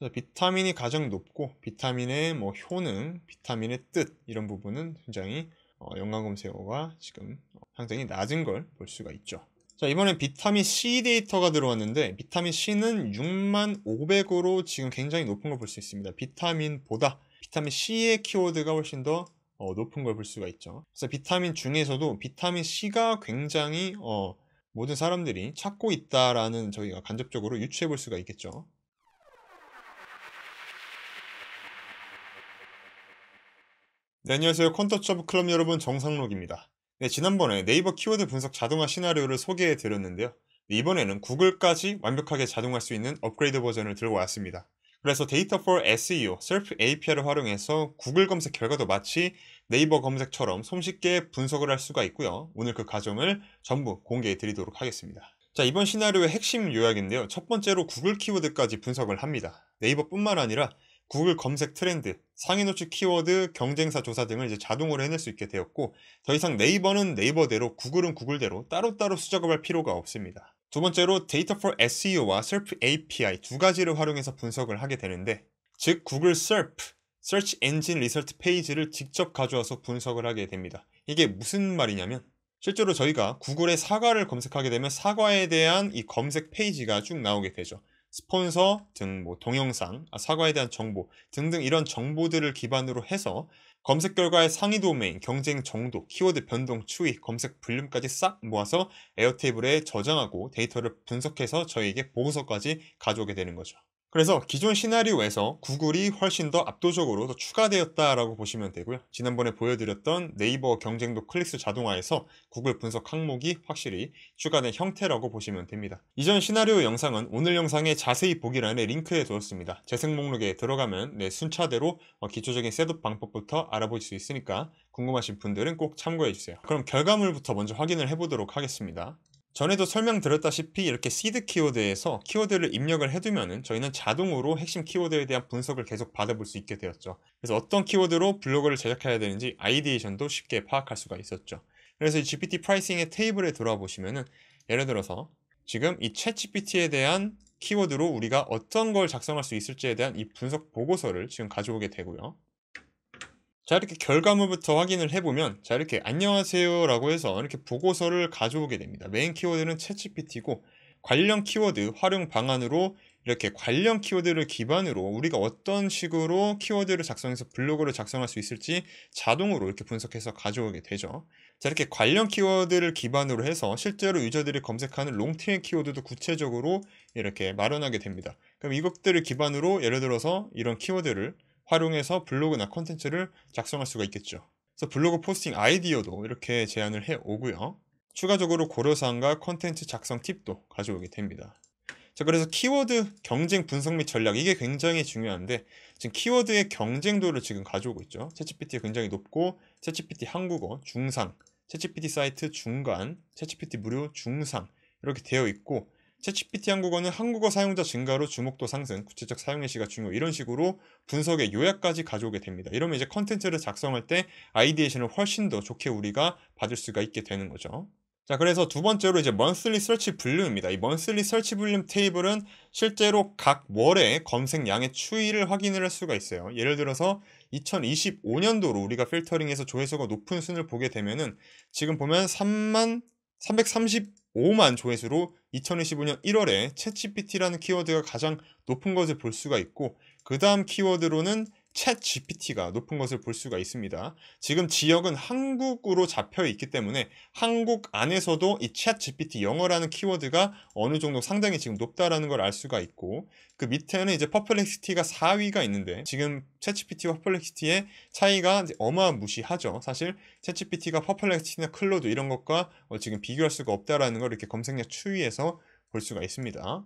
그래서 비타민이 가장 높고 비타민의 뭐 효능, 비타민의 뜻 이런 부분은 굉장히 연관검색어가 지금 상당히 낮은 걸 볼 수가 있죠. 자, 이번엔 비타민 C 데이터가 들어왔는데 비타민 C는 6500으로 지금 굉장히 높은 걸 볼 수 있습니다. 비타민보다 비타민 C의 키워드가 훨씬 더 높은 걸 볼 수가 있죠. 그래서 비타민 중에서도 비타민 C가 굉장히 모든 사람들이 찾고 있다라는 저희가 간접적으로 유추해 볼 수가 있겠죠. 네, 안녕하세요. 컨터처브 클럽 여러분, 정상록입니다. 네, 지난번에 네이버 키워드 분석 자동화 시나리오를 소개해 드렸는데요. 이번에는 구글까지 완벽하게 자동할 수 있는 업그레이드 버전을 들고 왔습니다. 그래서 데이터 for SEO, SERP API를 활용해서 구글 검색 결과도 마치 네이버 검색처럼 손쉽게 분석을 할 수가 있고요. 오늘 그 과정을 전부 공개해 드리도록 하겠습니다. 자, 이번 시나리오의 핵심 요약인데요. 첫 번째로 구글 키워드까지 분석을 합니다. 네이버뿐만 아니라 구글 검색 트렌드, 상위 노출 키워드, 경쟁사 조사 등을 이제 자동으로 해낼 수 있게 되었고, 더 이상 네이버는 네이버대로, 구글은 구글대로 따로따로 수작업할 필요가 없습니다. 두 번째로 데이터 for SEO와 SERP API 두 가지를 활용해서 분석을 하게 되는데, 즉 구글 SERP, Search Engine Result 페이지를 직접 가져와서 분석을 하게 됩니다. 이게 무슨 말이냐면, 실제로 저희가 구글의 사과를 검색하게 되면 사과에 대한 이 검색 페이지가 쭉 나오게 되죠. 스폰서 등 뭐 동영상, 사과에 대한 정보 등등 이런 정보들을 기반으로 해서 검색 결과의 상위 도메인, 경쟁 정도, 키워드 변동, 추이, 검색 볼륨까지 싹 모아서 에어테이블에 저장하고 데이터를 분석해서 저희에게 보고서까지 가져오게 되는 거죠. 그래서 기존 시나리오에서 구글이 훨씬 더 압도적으로 더 추가되었다라고 보시면 되고요. 지난번에 보여드렸던 네이버 경쟁도 클릭수 자동화에서 구글 분석 항목이 확실히 추가된 형태라고 보시면 됩니다. 이전 시나리오 영상은 오늘 영상의 자세히 보기란에 링크해 두었습니다. 재생 목록에 들어가면 순차대로 기초적인 셋업 방법부터 알아볼 수 있으니까 궁금하신 분들은 꼭 참고해 주세요. 그럼 결과물부터 먼저 확인을 해보도록 하겠습니다. 전에도 설명드렸다시피 이렇게 시드 키워드에서 키워드를 입력을 해두면은 저희는 자동으로 핵심 키워드에 대한 분석을 계속 받아볼 수 있게 되었죠. 그래서 어떤 키워드로 블로그를 제작해야 되는지 아이디에이션도 쉽게 파악할 수가 있었죠. 그래서 이 GPT 프라이싱의 테이블에 들어와 보시면은 예를 들어서 지금 이 챗 GPT에 대한 키워드로 우리가 어떤 걸 작성할 수 있을지에 대한 이 분석 보고서를 지금 가져오게 되고요. 자, 이렇게 결과물부터 확인을 해보면, 자, 이렇게 안녕하세요 라고 해서 이렇게 보고서를 가져오게 됩니다. 메인 키워드는 챗GPT고 관련 키워드 활용 방안으로 이렇게 관련 키워드를 기반으로 우리가 어떤 식으로 키워드를 작성해서 블로그를 작성할 수 있을지 자동으로 이렇게 분석해서 가져오게 되죠. 자, 이렇게 관련 키워드를 기반으로 해서 실제로 유저들이 검색하는 롱테일 키워드도 구체적으로 이렇게 마련하게 됩니다. 그럼 이것들을 기반으로 예를 들어서 이런 키워드를 활용해서 블로그나 컨텐츠를 작성할 수가 있겠죠. 그래서 블로그 포스팅 아이디어도 이렇게 제안을 해 오고요. 추가적으로 고려사항과 컨텐츠 작성 팁도 가져오게 됩니다. 자, 그래서 키워드 경쟁 분석 및 전략, 이게 굉장히 중요한데 지금 키워드의 경쟁도를 지금 가져오고 있죠. 챗GPT가 굉장히 높고 챗GPT 한국어 중상, 챗GPT 사이트 중간, 챗GPT 무료 중상 이렇게 되어 있고, 챗GPT 한국어는 한국어 사용자 증가로 주목도 상승, 구체적 사용 예시가 중요, 이런 식으로 분석의 요약까지 가져오게 됩니다. 이러면 이제 컨텐츠를 작성할 때 아이디에이션을 훨씬 더 좋게 우리가 받을 수가 있게 되는 거죠. 자, 그래서 두 번째로 이제 monthly search volume입니다. 이 monthly search volume 테이블은 실제로 각 월의 검색량의 추이를 확인을 할 수가 있어요. 예를 들어서 2025년도로 우리가 필터링해서 조회수가 높은 순을 보게 되면은 지금 보면 335만 조회수로 2025년 1월에 챗GPT라는 키워드가 가장 높은 것을 볼 수가 있고, 그 다음 키워드로는 챗GPT가 높은 것을 볼 수가 있습니다. 지금 지역은 한국으로 잡혀 있기 때문에 한국 안에서도 이 챗GPT 영어라는 키워드가 어느 정도 상당히 지금 높다라는 걸 알 수가 있고, 그 밑에는 이제 퍼플렉시티가 4위가 있는데 지금 챗GPT와 퍼플렉시티의 차이가 어마무시하죠. 사실 챗GPT가 퍼플렉시티나 클로드 이런 것과 지금 비교할 수가 없다라는 걸 이렇게 검색량 추이에서 볼 수가 있습니다.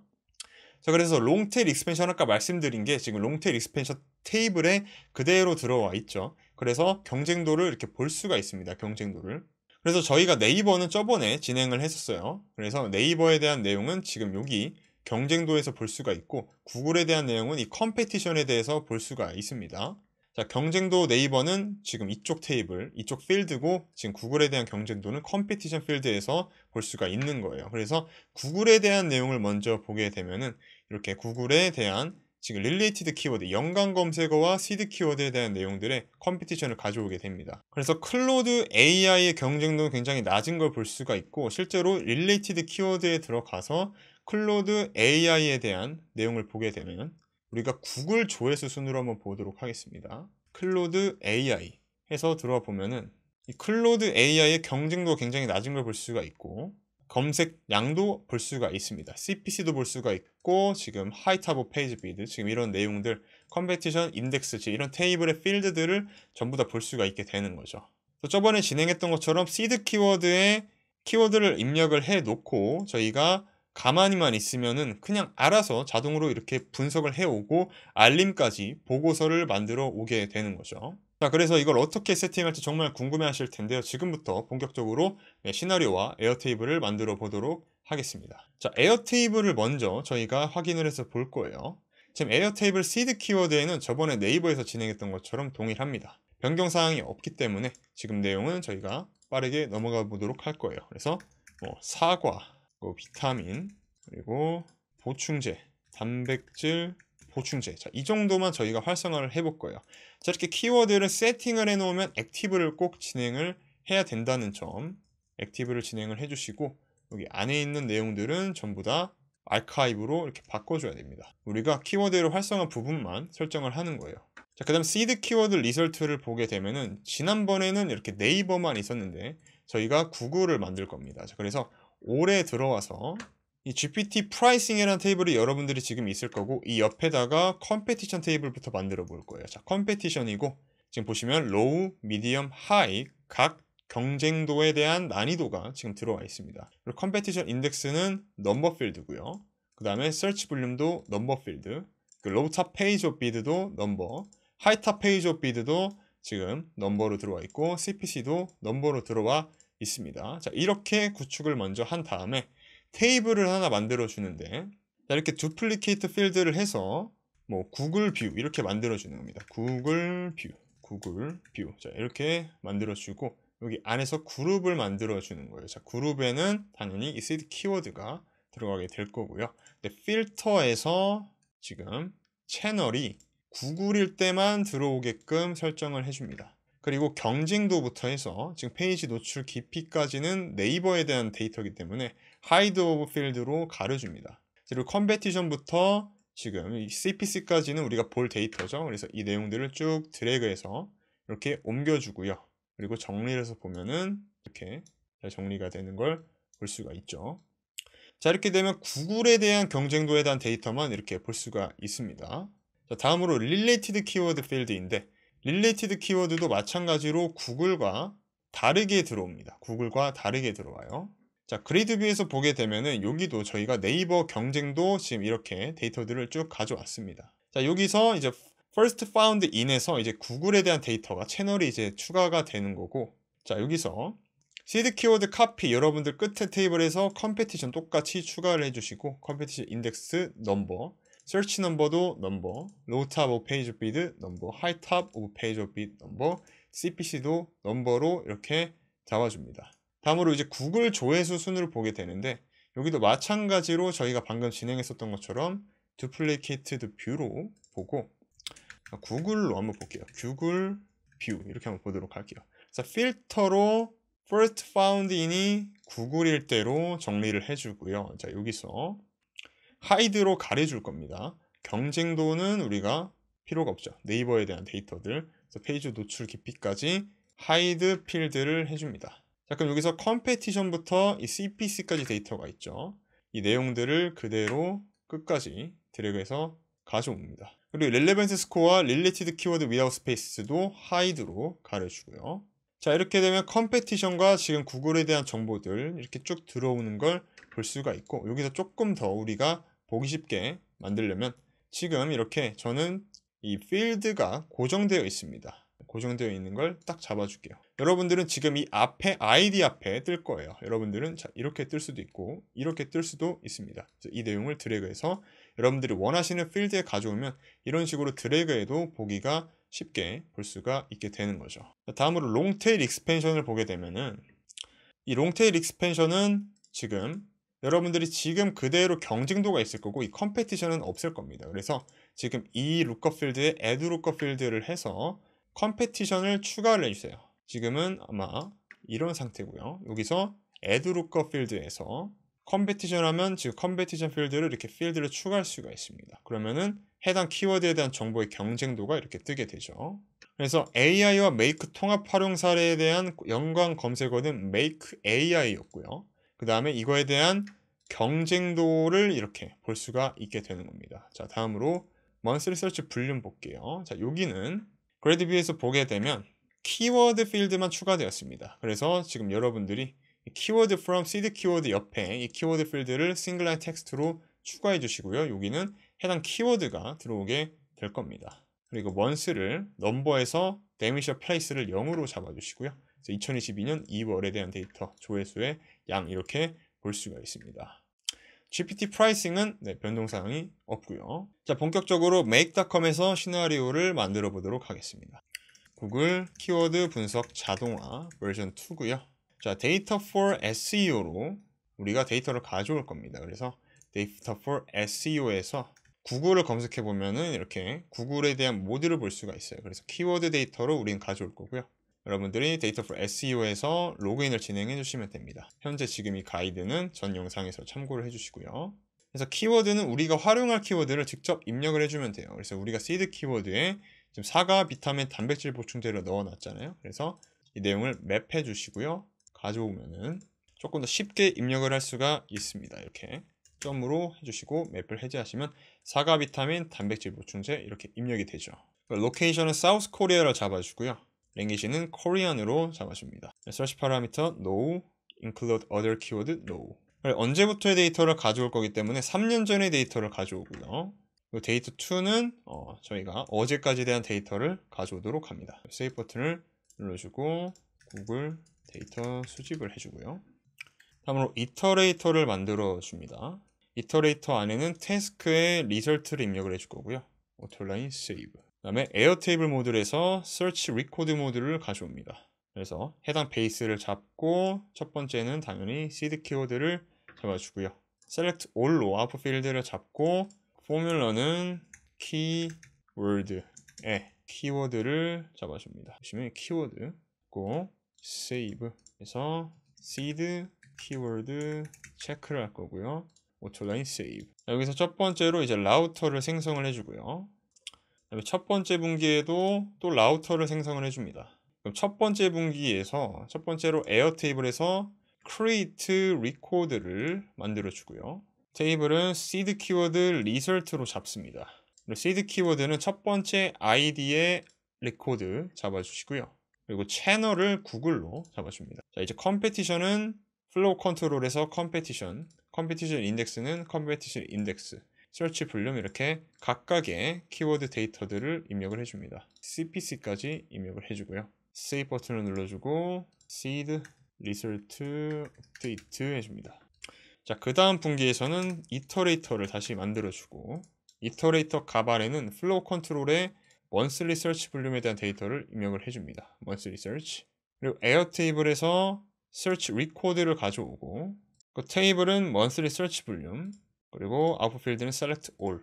자, 그래서 롱테일 익스펜션 아까 말씀드린 게 지금 롱테일 익스펜션 테이블에 그대로 들어와 있죠. 그래서 경쟁도를 이렇게 볼 수가 있습니다. 경쟁도를. 그래서 저희가 네이버는 저번에 진행을 했었어요. 그래서 네이버에 대한 내용은 지금 여기 경쟁도에서 볼 수가 있고, 구글에 대한 내용은 이 컴페티션에 대해서 볼 수가 있습니다. 자, 경쟁도 네이버는 지금 이쪽 테이블, 이쪽 필드고, 지금 구글에 대한 경쟁도는 컴페티션 필드에서 볼 수가 있는 거예요. 그래서 구글에 대한 내용을 먼저 보게 되면은 이렇게 구글에 대한 지금 릴레이티드 키워드, 연관 검색어와 시드 키워드에 대한 내용들의 컴피티션을 가져오게 됩니다. 그래서 클로드 AI의 경쟁도는 굉장히 낮은 걸 볼 수가 있고, 실제로 릴레이티드 키워드에 들어가서 클로드 AI에 대한 내용을 보게 되면 우리가 구글 조회수 순으로 한번 보도록 하겠습니다. 클로드 AI 해서 들어와 보면은 이 클로드 AI의 경쟁도가 굉장히 낮은 걸 볼 수가 있고, 검색량도 볼 수가 있습니다. CPC도 볼 수가 있고, 지금 하이탑 오브 페이지 비드, 지금 이런 내용들, 컴페티션 인덱스, 지금 이런 테이블의 필드들을 전부 다 볼 수가 있게 되는 거죠. 또 저번에 진행했던 것처럼 시드 키워드에 키워드를 입력을 해 놓고 저희가 가만히만 있으면은 그냥 알아서 자동으로 이렇게 분석을 해오고 알림까지 보고서를 만들어 오게 되는 거죠. 자, 그래서 이걸 어떻게 세팅할지 정말 궁금해 하실 텐데요. 지금부터 본격적으로 시나리오와 에어테이블을 만들어 보도록 하겠습니다. 자, 에어테이블을 먼저 저희가 확인을 해서 볼 거예요. 지금 에어테이블 시드 키워드에는 저번에 네이버에서 진행했던 것처럼 동일합니다. 변경사항이 없기 때문에 지금 내용은 저희가 빠르게 넘어가 보도록 할 거예요. 그래서 사과, 비타민, 그리고 보충제, 단백질, 보충제. 자, 이 정도만 저희가 활성화를 해볼 거예요. 자, 이렇게 키워드를 세팅을 해놓으면 액티브를 꼭 진행을 해야 된다는 점, 액티브를 진행을 해주시고, 여기 안에 있는 내용들은 전부 다 아카이브로 이렇게 바꿔줘야 됩니다. 우리가 키워드를 활성화 부분만 설정을 하는 거예요. 자, 그 다음 시드 키워드 리설트를 보게 되면은 지난번에는 이렇게 네이버만 있었는데 저희가 구글을 만들 겁니다. 자, 그래서 올해 들어와서 이 GPT 프라이싱이라는 테이블이 여러분들이 지금 있을 거고, 이 옆에다가 컴페티션 테이블부터 만들어 볼 거예요. 자, 컴페티션이고 지금 보시면 로우, 미디엄, 하이 각 경쟁도에 대한 난이도가 지금 들어와 있습니다. 그리고 컴페티션 인덱스는 넘버 필드고요. 그 다음에 서치 볼륨도 넘버 필드, 그 로우 탑 페이지 오브 비드도 넘버, 하이 탑 페이지 오브 비드도 지금 넘버로 들어와 있고, CPC도 넘버로 들어와 있습니다. 자, 이렇게 구축을 먼저 한 다음에 테이블을 하나 만들어 주는데, 자, 이렇게 두플리케이트 필드를 해서 구글 뷰 이렇게 만들어 주는 겁니다. 구글 뷰. 자, 이렇게 만들어 주고 여기 안에서 그룹을 만들어 주는 거예요. 자, 그룹에는 당연히 이 시드 키워드가 들어가게 될 거고요. 근데 필터에서 지금 채널이 구글일 때만 들어오게끔 설정을 해줍니다. 그리고 경쟁도부터 해서 지금 페이지 노출 깊이까지는 네이버에 대한 데이터이기 때문에 하이드 오브 필드로 가려줍니다. 그리고 컴페티션부터 지금 이 CPC까지는 우리가 볼 데이터죠. 그래서 이 내용들을 쭉 드래그해서 이렇게 옮겨주고요. 그리고 정리를 해서 보면은 이렇게 잘 정리가 되는 걸 볼 수가 있죠. 자, 이렇게 되면 구글에 대한 경쟁도에 대한 데이터만 이렇게 볼 수가 있습니다. 자, 다음으로 릴레이티드 키워드 필드인데, 릴레이티드 키워드도 마찬가지로 구글과 다르게 들어옵니다. 구글과 다르게 들어와요. 자, 그리드 뷰에서 보게 되면은 여기도 저희가 네이버 경쟁도 지금 이렇게 데이터들을 쭉 가져왔습니다. 자, 여기서 이제 first found in에서 이제 구글에 대한 데이터가 채널이 이제 추가가 되는 거고, 자, 여기서 시드 키워드 카피 여러분들 끝에 테이블에서 컴페티션 똑같이 추가를 해주시고, 컴페티션 인덱스 넘버, search 넘버도 넘버, low top of page bid 넘버, high top of page bid 넘버, CPC도 넘버로 이렇게 잡아줍니다. 다음으로 이제 구글 조회수 순으로 보게 되는데, 여기도 마찬가지로 저희가 방금 진행했었던 것처럼 duplicated 뷰로 보고, 구글로 한번 볼게요. 구글 뷰 이렇게 한번 보도록 할게요. 자, 필터로 first found in이 구글일 때로 정리를 해주고요. 자, 여기서 하이드로 가려줄 겁니다. 경쟁도는 우리가 필요가 없죠. 네이버에 대한 데이터들, 그래서 페이지 노출 깊이까지 하이드 필드를 해줍니다. 자, 그럼 여기서 컴페티션부터 이 CPC까지 데이터가 있죠. 이 내용들을 그대로 끝까지 드래그해서 가져옵니다. 그리고 렐레번스 스코어와 릴레이티드 키워드 위아웃 스페이스도 하이드로 가려주고요. 자, 이렇게 되면 컴페티션과 지금 구글에 대한 정보들 이렇게 쭉 들어오는 걸 볼 수가 있고, 여기서 조금 더 우리가 보기 쉽게 만들려면 지금 이렇게 저는 이 필드가 고정되어 있습니다. 고정되어 있는 걸 딱 잡아줄게요. 여러분들은 지금 이 앞에 아이디 앞에 뜰 거예요. 여러분들은 자, 이렇게 뜰 수도 있고 이렇게 뜰 수도 있습니다. 이 내용을 드래그해서 여러분들이 원하시는 필드에 가져오면 이런 식으로 드래그해도 보기가 쉽게 볼 수가 있게 되는 거죠. 다음으로 롱테일 익스펜션을 보게 되면은 이 롱테일 익스펜션은 지금 여러분들이 지금 그대로 경쟁도가 있을 거고 이 컴페티션은 없을 겁니다. 그래서 지금 이 lookup 필드에 add lookup 필드를 해서 컴페티션을 추가를 해주세요. 지금은 아마 이런 상태고요. 여기서 add lookup 필드에서 컴페티션 하면 지금 컴페티션 필드를 이렇게 필드를 추가할 수가 있습니다. 그러면은 해당 키워드에 대한 정보의 경쟁도가 이렇게 뜨게 되죠. 그래서 AI와 make 통합 활용 사례에 대한 연관 검색어는 make AI였고요. 그 다음에 이거에 대한 경쟁도를 이렇게 볼 수가 있게 되는 겁니다. 자, 다음으로 monthly search 볼륨 볼게요. 자, 여기는 그래드뷰에서 보게 되면 키워드 필드만 추가되었습니다. 그래서 지금 여러분들이 키워드 from seed 키워드 옆에 이 키워드 필드를 싱글라인 텍스트로 추가해 주시고요. 여기는 해당 키워드가 들어오게 될 겁니다. 그리고 month를 넘버에서 데미셔 플레이스를 0으로 잡아주시고요. 2022년 2월에 대한 데이터 조회수의 양 이렇게 볼 수가 있습니다. GPT 프라이싱은 변동사항이 없고요. 자, 본격적으로 make.com에서 시나리오를 만들어 보도록 하겠습니다. 구글 키워드 분석 자동화 버전 2고요. 자, 데이터 for SEO로 우리가 데이터를 가져올 겁니다. 그래서 데이터 for SEO에서 구글을 검색해 보면은 이렇게 구글에 대한 모듈을 볼 수가 있어요. 그래서 키워드 데이터로 우리는 가져올 거고요. 여러분들이 데이터 for SEO에서 로그인을 진행해 주시면 됩니다. 현재 지금 이 가이드는 전 영상에서 참고를 해 주시고요. 그래서 키워드는 우리가 활용할 키워드를 직접 입력을 해주면 돼요. 그래서 우리가 시드 키워드에 지금 사과, 비타민, 단백질 보충제를 넣어놨잖아요. 그래서 이 내용을 맵해 주시고요. 가져오면은 조금 더 쉽게 입력을 할 수가 있습니다. 이렇게 점으로 해주시고 맵을 해제하시면 사과, 비타민, 단백질 보충제 이렇게 입력이 되죠. 로케이션은 사우스 코리아로 잡아주고요. 랭귀지는 코리안으로 잡아줍니다. 서치 파라미터 no, include other keyword no. 언제부터의 데이터를 가져올 거기 때문에 3년 전의 데이터를 가져오고요. 데이터 2는 저희가 어제까지 대한 데이터를 가져오도록 합니다. 세이브 버튼을 눌러주고 구글 데이터 수집을 해주고요. 다음으로 이터레이터를 만들어 줍니다. 이터레이터 안에는 태스크의 리설트를 입력을 해줄 거고요. 오토라인 세이브. 그 다음에 에어테이블 모듈에서 search record 모듈을 가져옵니다. 그래서 해당 베이스를 잡고 첫 번째는 당연히 seed 키워드를 잡아주고요. select all로 아웃풋 필드를 잡고 포뮬러는 키워드에 키워드를 잡아줍니다. 보시면 키워드 고 세이브 해서 seed 키워드 체크를 할 거고요. 오토라인 세이브. 여기서 첫 번째로 이제 라우터를 생성을 해주고요. 그다음에 첫 번째 분기에도 또 라우터를 생성을 해줍니다. 그럼 첫 번째 분기에서 첫 번째로 에어 테이블에서 create record를 만들어 주고요. 테이블은 seed 키워드 result로 잡습니다. seed 키워드는 첫 번째 id의 record 잡아주시고요. 그리고 채널을 구글로 잡아줍니다. 자, 이제 컴페티션은 플로우 컨트롤에서 컴페티션 인덱스는 컴페티션 인덱스, 서치 볼륨 이렇게 각각의 키워드 데이터들을 입력을 해줍니다. CPC까지 입력을 해주고요. 세이브 버튼을 눌러주고 seed result update 해줍니다. 자, 그 다음 분기에서는 이터레이터를 다시 만들어주고 이터레이터 가반에는 플로우 컨트롤에 monthly search 볼륨에 대한 데이터를 입력을 해줍니다. monthly search. 그리고 에어 테이블에서 search record를 가져오고 그 테이블은 monthly search 볼륨 그리고 아웃풋 필드는 select all.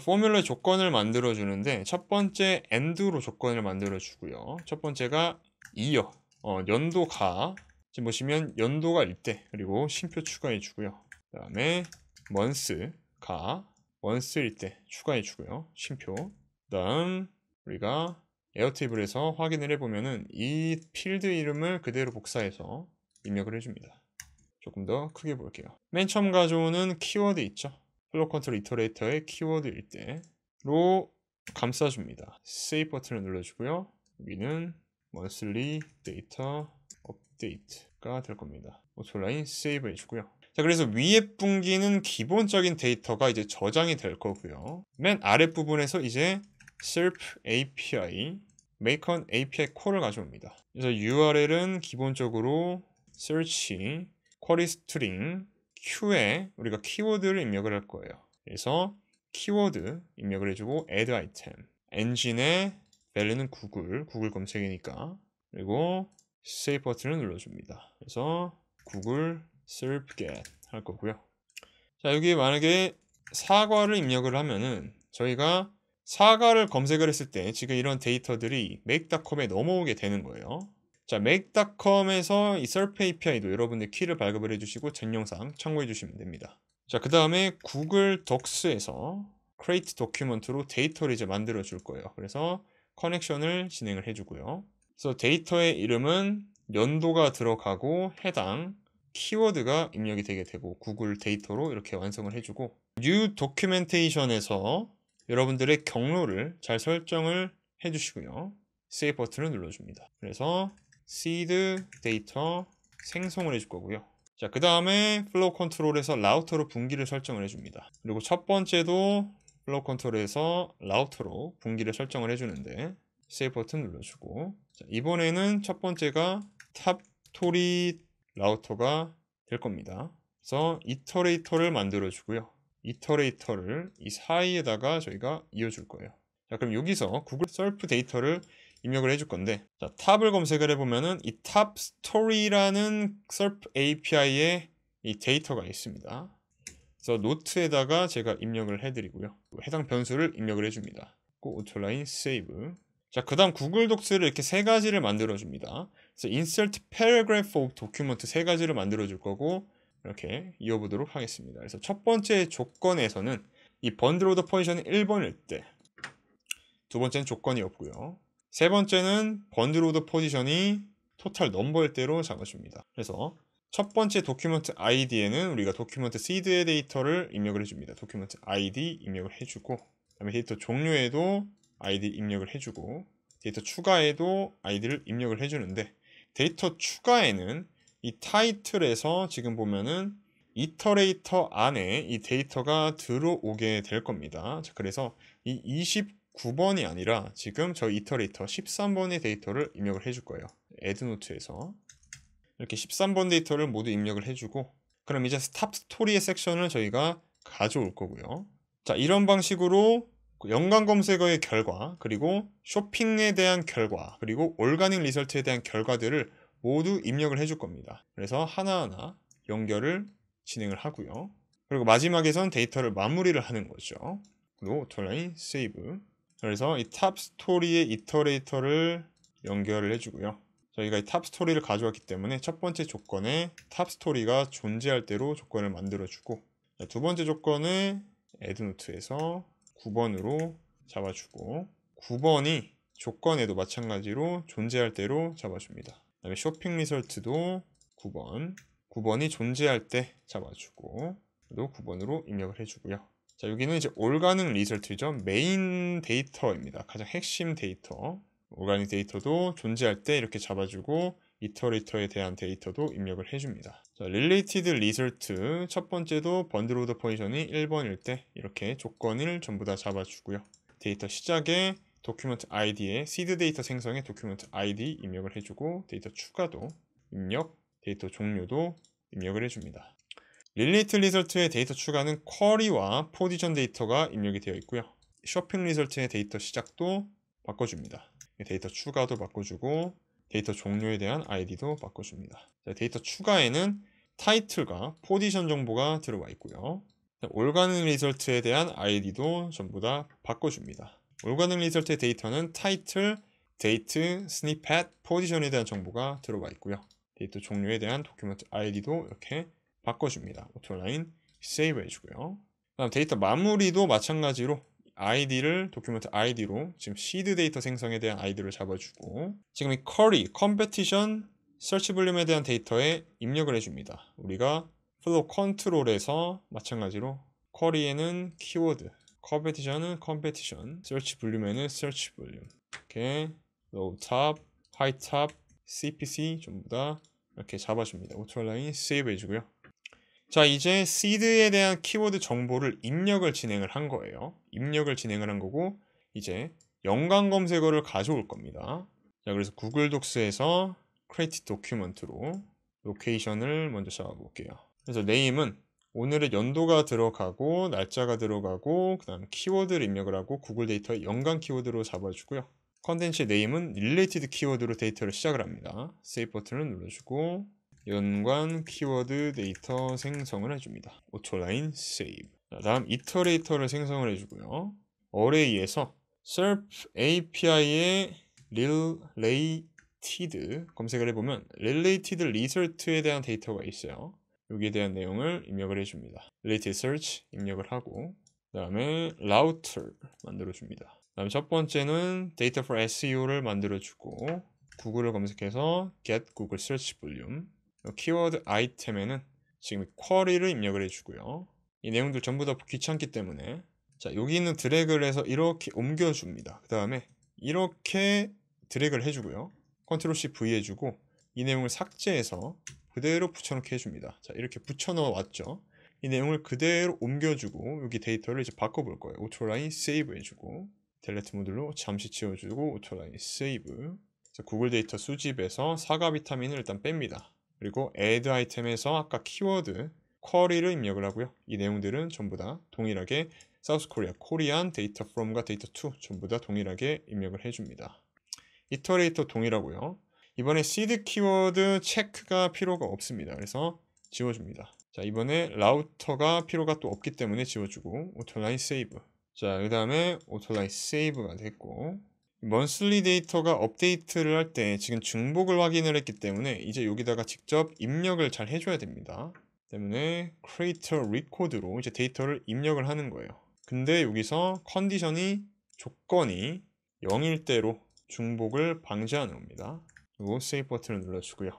포뮬러의 조건을 만들어 주는데 첫 번째 end로 조건을 만들어 주고요. 첫 번째가 year, 연도가 지금 보시면 연도가 1대 그리고 쉼표 추가해 주고요. 그 다음에 month가 month일 때 추가해 주고요. 쉼표. 그 다음 우리가 에어테이블에서 확인을 해보면은 이 필드 이름을 그대로 복사해서 입력을 해줍니다. 조금 더 크게 볼게요. 맨 처음 가져오는 키워드 있죠? 플로우 컨트롤 이터레이터의 키워드일 때로 감싸줍니다. 세이브 버튼을 눌러주고요. 여기는 monthly data update가 될 겁니다. 오토라인 세이브 해주고요. 자, 그래서 위에 분기는 기본적인 데이터가 이제 저장이 될 거고요. 맨 아랫부분에서 이제 SERP API, make on API 콜을 가져옵니다. 그래서 URL은 기본적으로 search, query string, Q에 우리가 키워드를 입력을 할 거예요. 그래서 키워드 입력을 해주고 add item, 엔진의 value는 구글 검색이니까 그리고 save 버튼을 눌러줍니다. 그래서 구글 serp get 할 거고요. 자, 여기 만약에 사과를 입력을 하면은 저희가 사과를 검색을 했을 때 지금 이런 데이터들이 make.com에 넘어오게 되는 거예요. 자, make.com에서 이 SERP API도 여러분들 키를 발급을 해주시고 전 영상 참고해 주시면 됩니다. 자, 그 다음에 구글 doc스에서 create document로 데이터를 이제 만들어 줄 거예요. 그래서 커넥션을 진행을 해주고요. 그래서 데이터의 이름은 연도가 들어가고 해당 키워드가 입력이 되게 되고 구글 데이터로 이렇게 완성을 해주고 new documentation에서 여러분들의 경로를 잘 설정을 해주시고요. Save 버튼을 눌러줍니다. 그래서 seed 데이터 생성을 해줄 거고요. 자, 그 다음에 플로우 컨트롤에서 라우터로 분기를 설정을 해줍니다. 그리고 첫 번째도 플로우 컨트롤에서 라우터로 분기를 설정을 해주는데 세이브 버튼 눌러주고, 자, 이번에는 첫 번째가 탑 스토리 라우터가 될 겁니다. 그래서 이터레이터를 만들어 주고요. 이터레이터를 이 사이에다가 저희가 이어줄 거예요. 자, 그럼 여기서 구글 셀프 데이터를 입력을 해줄 건데, 자, 탑을 검색을 해보면은 이 탑 스토리라는 셀프 API에 이 데이터가 있습니다. 그래서 노트에다가 제가 입력을 해드리고요. 해당 변수를 입력을 해줍니다. 오토라인 세이브. 자, 그 다음 구글 독스를 이렇게 세 가지를 만들어 줍니다. 그래서 insert paragraph of document 세 가지를 만들어 줄 거고, 이렇게 이어보도록 하겠습니다. 그래서 첫 번째 조건에서는 이 번들 오더 포지션이 1번일 때, 두 번째는 조건이 없고요. 세 번째는 번들 오더 포지션이 토탈 넘버일 때로 잡아줍니다. 그래서 첫 번째 도큐먼트 ID에는 우리가 도큐먼트 시드의 데이터를 입력을 해줍니다. 도큐먼트 ID 입력을 해주고, 그다음에 데이터 종류에도 ID 입력을 해주고, 데이터 추가에도 ID를 입력을 해주는데, 데이터 추가에는 이 타이틀에서 지금 보면은 이터레이터 안에 이 데이터가 들어오게 될 겁니다. 자, 그래서 이 29번이 아니라 지금 저 이터레이터 13번의 데이터를 입력을 해줄 거예요. 애드노트에서 이렇게 13번 데이터를 모두 입력을 해주고, 그럼 이제 탑 스토리의 섹션을 저희가 가져올 거고요. 자, 이런 방식으로 연관 검색어의 결과, 그리고 쇼핑에 대한 결과, 그리고 올가닉 리설트에 대한 결과들을 모두 입력을 해줄 겁니다. 그래서 하나하나 연결을 진행을 하고요. 그리고 마지막에선 데이터를 마무리를 하는 거죠. 그리고 오토라인 세이브. 그래서 이 탑 스토리의 이터레이터를 연결을 해주고요. 저희가 이 탑 스토리를 가져왔기 때문에 첫 번째 조건에 탑 스토리가 존재할 대로 조건을 만들어주고, 두 번째 조건을 애드노트에서 9번으로 잡아주고, 9번이 조건에도 마찬가지로 존재할 대로 잡아줍니다. 그 다음에 쇼핑 리설트도 9번이 존재할 때 잡아주고, 또 9번으로 입력을 해주고요. 자, 여기는 이제 올가능 리설트죠. 메인 데이터입니다. 가장 핵심 데이터. 오가닉 데이터도 존재할 때 이렇게 잡아주고, 이터레이터에 대한 데이터도 입력을 해줍니다. 자, related result 첫 번째도 번들 오더 포지션이 1번일 때 이렇게 조건을 전부 다 잡아주고요. 데이터 시작에 도큐먼트 ID에 시드 데이터 생성에 도큐먼트 ID 입력을 해주고, 데이터 추가도 입력, 데이터 종류도 입력을 해줍니다. 릴레이트 리설트의 데이터 추가는 쿼리와 포지션 데이터가 입력이 되어 있고요. 쇼핑 리설트의 데이터 시작도 바꿔줍니다. 데이터 추가도 바꿔주고, 데이터 종류에 대한 ID도 바꿔줍니다. 데이터 추가에는 타이틀과 포지션 정보가 들어와 있고요. 올가능 리설트에 대한 ID도 전부 다 바꿔줍니다. 올가능 리설트의 데이터는 타이틀, 데이트, 스니펫, 포지션에 대한 정보가 들어와 있고요. 데이터 종류에 대한 도큐먼트 ID도 이렇게 바꿔줍니다. 오토라인 세이브 해주고요. 그다음 데이터 마무리도 마찬가지로 ID를 도큐먼트 ID로 지금 시드 데이터 생성에 대한 ID를 잡아주고, 지금 이 쿼리, 컴페티션, 서치 볼륨에 대한 데이터에 입력을 해줍니다. 우리가 플로우 컨트롤에서 마찬가지로 쿼리에는 키워드, 컴페티션은 컴페티션, 서치 볼륨에는 서치 볼륨, 이렇게 로우 탑, 하이 탑, CPC 전부 다 이렇게 잡아줍니다. 오토라인 세이브 해주고요. 자, 이제 시드에 대한 키워드 정보를 입력을 진행을 한 거예요. 입력을 진행을 한 거고, 이제 연관 검색어를 가져올 겁니다. 자, 그래서 구글 독스에서 create document로 로케이션을 먼저 잡아볼게요. 그래서 네임은 오늘의 연도가 들어가고, 날짜가 들어가고, 그 다음 키워드를 입력을 하고 구글 데이터의 연관 키워드로 잡아주고요. 컨텐츠 네임은 related 키워드로 데이터를 시작을 합니다. 세이브 버튼을 눌러주고, 연관 키워드 데이터 생성을 해줍니다. 오토라인 세이브. 다음 이터레이터를 생성을 해주고요. array에서 SERP API에 related 검색을 해보면 related result에 대한 데이터가 있어요. 여기에 대한 내용을 입력을 해줍니다. related search 입력을 하고 그 다음에 router 만들어줍니다. 그 다음에 첫 번째는 data for SEO를 만들어주고 구글을 검색해서 get Google search volume 키워드 아이템에는 지금 쿼리를 입력을 해주고요. 이 내용들 전부 다 귀찮기 때문에 자 여기 있는 드래그를 해서 이렇게 옮겨줍니다. 그 다음에 이렇게 드래그를 해주고요. 컨트롤 C V 해주고 이 내용을 삭제해서 그대로 붙여넣기 해줍니다. 자 이렇게 붙여넣어 왔죠. 이 내용을 그대로 옮겨주고 여기 데이터를 이제 바꿔볼 거예요. 오토라인 세이브 해주고 델레트 모듈로 잠시 지워주고 오토라인 세이브. 구글 데이터 수집에서 사과 비타민을 일단 뺍니다. 그리고 add 아이템에서 아까 키워드 쿼리를 입력을 하고요. 이 내용들은 전부 다 동일하게 사우스 코리아, 코리안, 데이터 from과 데이터 to 전부 다 동일하게 입력을 해줍니다. 이터레이터 동일하고요. 이번에 seed 키워드 체크가 필요가 없습니다. 그래서 지워줍니다. 자 이번에 라우터가 필요가 또 없기 때문에 지워주고 오토라인 세이브. 자 그 다음에 오토라인 세이브가 됐고 monthly 데이터가 업데이트를 할 때 지금 중복을 확인을 했기 때문에 이제 여기다가 직접 입력을 잘 해줘야 됩니다. 때문에 creator record로 이제 데이터를 입력을 하는 거예요. 근데 여기서 컨디션이 조건이 0일 대로 중복을 방지하는 겁니다. 그리고 세이브 버튼을 눌러주고요.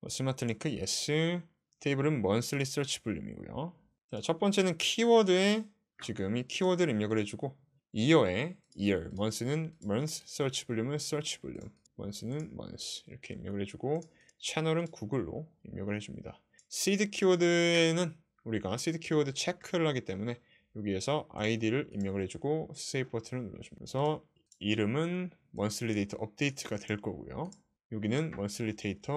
스마트 링크 yes. 테이블은 monthly search volume이고요. 자, 첫 번째는 키워드에 지금 이 키워드를 입력을 해주고 year에 year, month는 month, search volume은 search volume, month는 month 이렇게 입력을 해주고 채널은 구글로 입력을 해줍니다. seed 키워드에는 우리가 seed 키워드 체크를 하기 때문에 여기에서 id를 입력을 해주고 세이브 버튼을 눌러주면서 이름은 monthly data update가 될 거고요. 여기는 monthly data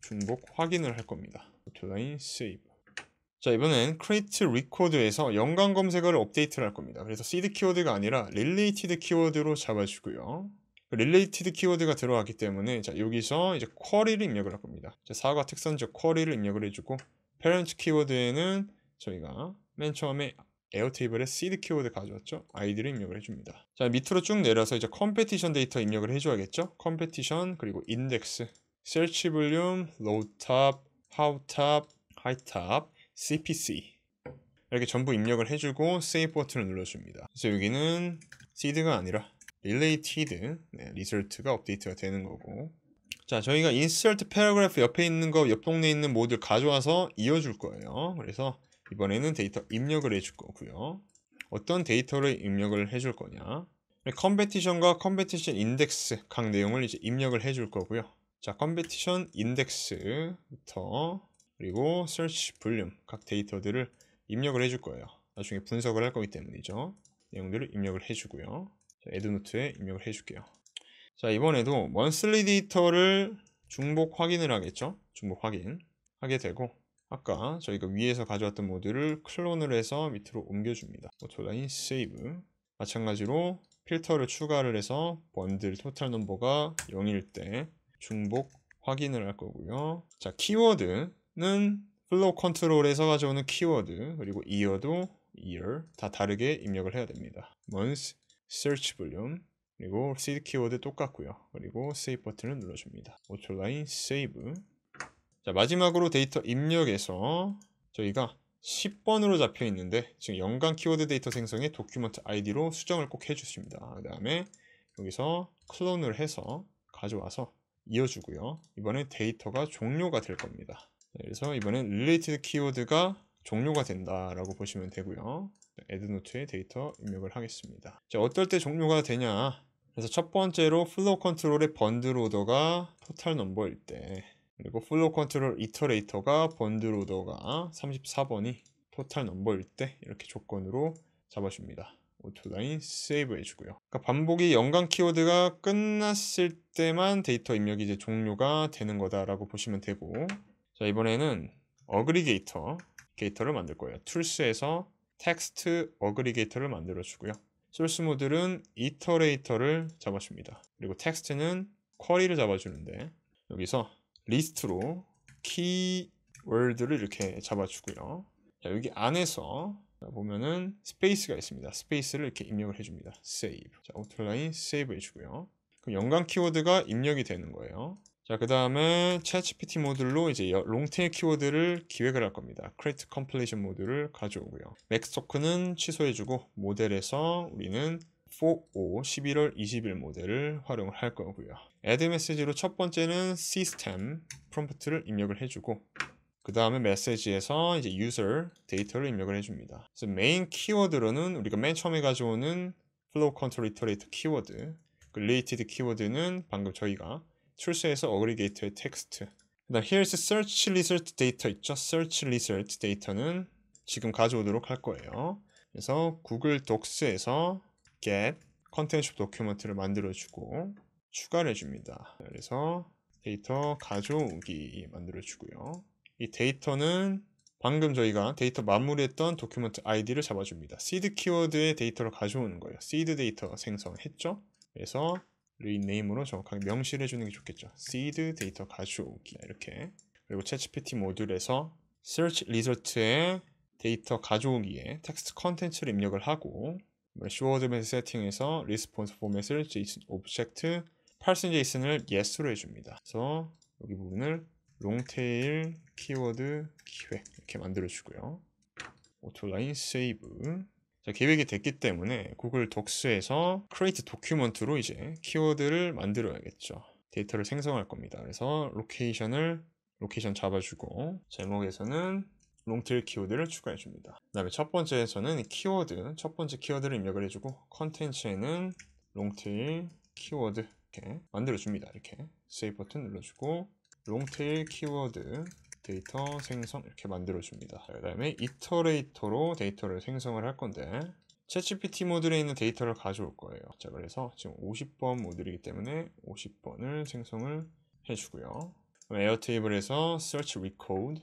중복 확인을 할 겁니다. 오토라인 세이브. 자 이번엔 create record에서 연관 검색어를 업데이트를 할 겁니다. 그래서 seed 키워드가 아니라 related 키워드로 잡아주고요. related 키워드가 들어갔기 때문에 자 여기서 이제 쿼리를 입력을 할 겁니다. 사과 특선적 쿼리를 입력을 해주고 parent 키워드에는 저희가 맨 처음에 에어테이블에 seed 키워드 가져왔죠. id를 입력을 해줍니다. 자 밑으로 쭉 내려서 이제 컴페티션 데이터 입력을 해줘야겠죠. 컴페티션 그리고 인덱스, search volume, load top, how top, high top, CPC 이렇게 전부 입력을 해주고 세이브 버튼을 눌러줍니다. 그래서 여기는 seed가 아니라 related result가 업데이트가 되는 거고 자 저희가 insert paragraph 옆에 있는 거 옆 동네에 있는 모듈 가져와서 이어줄 거예요. 그래서 이번에는 데이터 입력을 해줄 거고요. 어떤 데이터를 입력을 해줄 거냐 컴페티션과 컴페티션 인덱스 각 내용을 이제 입력을 해줄 거고요. 자 컴페티션 인덱스부터 그리고 search volume 각 데이터들을 입력을 해줄 거예요. 나중에 분석을 할 거기 때문이죠. 내용들을 입력을 해주고요. 자, 에드노트에 입력을 해줄게요. 자 이번에도 monthly 데이터를 중복 확인을 하겠죠. 중복 확인 하게 되고 아까 저희가 위에서 가져왔던 모듈을 클론을 해서 밑으로 옮겨줍니다. 오토라인 세이브. 마찬가지로 필터를 추가를 해서 번들 토탈 넘버가 0일 때 중복 확인을 할 거고요. 자 키워드는 플로우 컨트롤에서 가져오는 키워드 그리고 year도 year 다 다르게 입력을 해야 됩니다. month, search volume 그리고 seed 키워드 똑같고요. 그리고 save 버튼을 눌러줍니다. 오토라인 세이브. 자 마지막으로 데이터 입력에서 저희가 10번으로 잡혀 있는데 지금 연관 키워드 데이터 생성의 도큐먼트 아이디로 수정을 꼭 해주십니다. 그 다음에 여기서 클론을 해서 가져와서 이어주고요. 이번엔 데이터가 종료가 될 겁니다. 그래서 이번엔 related 키워드가 종료가 된다라고 보시면 되고요. 에드노트에 데이터 입력을 하겠습니다. 자, 어떨 때 종료가 되냐? 그래서 첫 번째로 플로우 컨트롤의 번들 오더가 토탈 넘버일 때 그리고 플로우 컨트롤 이터레이터가 번들 오더가 34번이 토탈 넘버일 때 이렇게 조건으로 잡아줍니다. 오토라인 세이브 해주고요. 그러니까 반복이 연관 키워드가 끝났을 때만 데이터 입력이 이제 종료가 되는 거다라고 보시면 되고 자 이번에는 어그리게이터를 만들 거예요. 툴스에서 텍스트 어그리게이터를 만들어 주고요. 소스 모듈은 이터레이터를 잡아줍니다. 그리고 텍스트는 쿼리를 잡아주는데 여기서 리스트로 키워드를 이렇게 잡아주고요. 자, 여기 안에서 자, 보면은 스페이스가 있습니다. 스페이스를 이렇게 입력을 해줍니다. save. 자, 오토라인 save 해주고요. 그럼 연관 키워드가 입력이 되는 거예요. 자, 그 다음에 챗GPT 모듈로 이제 롱테일 키워드를 기획을 할 겁니다. create completion 모듈을 가져오고요. 맥스 토큰은 취소해주고 모델에서 우리는 4O 11월 20일 모델을 활용을 할 거고요. add 메시지로 첫 번째는 system 프롬프트를 입력을 해주고 그 다음에 메시지에서 이제 user 데이터를 입력을 해줍니다. 그래서 메인 키워드로는 우리가 맨 처음에 가져오는 flow control iterator 키워드, 그 related 키워드는 방금 저희가 출세해서 어그리게이터의 텍스트. 그다음 here's search result data 있죠? search result data는 지금 가져오도록 할 거예요. 그래서 구글 독스에서 get content document를 만들어주고 추가를 해줍니다. 그래서 데이터 가져오기 만들어주고요. 이 데이터는 방금 저희가 데이터 마무리했던 도큐먼트 아이디를 잡아줍니다. seed 키워드의 데이터를 가져오는 거예요. seed 데이터 생성했죠? 그래서 rename으로 정확하게 명시를 해주는 게 좋겠죠. seed 데이터 가져오기 이렇게. 그리고 챗GPT 모듈에서 search result의 데이터 가져오기에 텍스트 컨텐츠를 입력을 하고 showOrder 세팅에서 response 포맷을 JSON object parse JSON을 yes로 해줍니다. 그래서 여기 부분을 롱테일 키워드 기획 이렇게 만들어주고요. 오토라인 세이브. 자, 계획이 됐기 때문에 구글 독스에서 create document로 이제 키워드를 만들어야겠죠. 데이터를 생성할 겁니다. 그래서 로케이션 잡아주고 제목에서는 롱테일 키워드를 추가해 줍니다. 그 다음에 첫 번째에서는 첫 번째 키워드를 입력을 해주고 컨텐츠에는 롱테일 키워드 이렇게 만들어 줍니다. 이렇게 세이브 버튼 눌러주고 롱테일 키워드 데이터 생성 이렇게 만들어줍니다. 그 다음에 이터레이터로 데이터를 생성을 할 건데 챗GPT 모듈에 있는 데이터를 가져올 거예요. 자, 그래서 지금 50번 모듈이기 때문에 50번을 생성을 해주고요. 에어 테이블에서 search recode.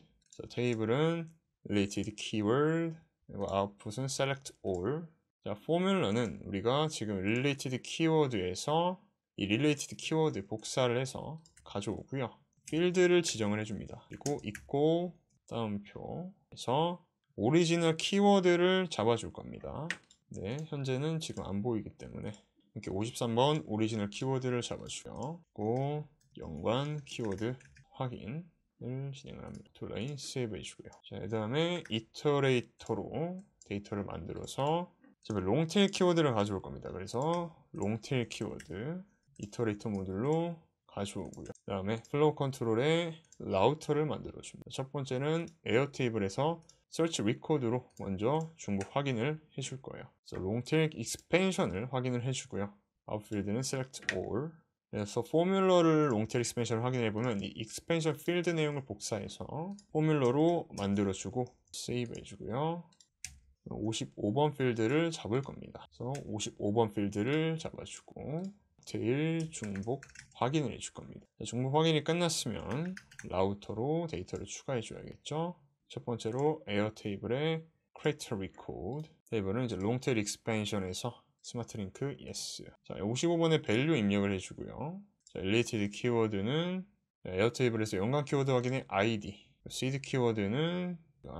테이블은 related keyword 그리고 output은 select all. 자, 포뮬러는 우리가 지금 related 키워드에서 이 related 키워드 복사를 해서 가져오고요. 필드를 지정을 해줍니다. 그리고 있고 따옴표에서 오리지널 키워드를 잡아줄 겁니다. 네, 현재는 지금 안 보이기 때문에 이렇게 53번 오리지널 키워드를 잡아주고요. 그리고 연관 키워드 확인을 진행을 합니다. 툴라인 세이브 해주고요. 자, 그 다음에 이터레이터로 데이터를 만들어서 지금 롱테일 키워드를 가져올 겁니다. 그래서 롱테일 키워드 이터레이터 모듈로 가져오고요. 그 다음에 플로우 컨트롤에 라우터를 만들어줍니다. 첫 번째는 에어 테이블에서 search record로 먼저 중복 확인을 해줄 거예요. 그래서 롱테일 익스펜션을 확인을 해주고요. 아웃필드는 select all. 그래서 포뮬러를 롱테일 익스펜션을 확인해보면 이 익스펜션 필드 내용을 복사해서 포뮬러로 만들어주고 세이브 해주고요. 55번 필드를 잡을 겁니다. 그래서 55번 필드를 잡아주고 데일 중복 확인을 해줄 겁니다. 중복 확인이 끝났으면 라우터로 데이터를 추가해 줘야겠죠. 첫 번째로 에어 테이블에 create record 테이블은 이제 롱테일 익스펜션에서 스마트 링크 yes. 자, 55번의 밸류 입력을 해주고요. 자, related 키워드는 에어 테이블에서 연관 키워드 확인의 id, seed 키워드는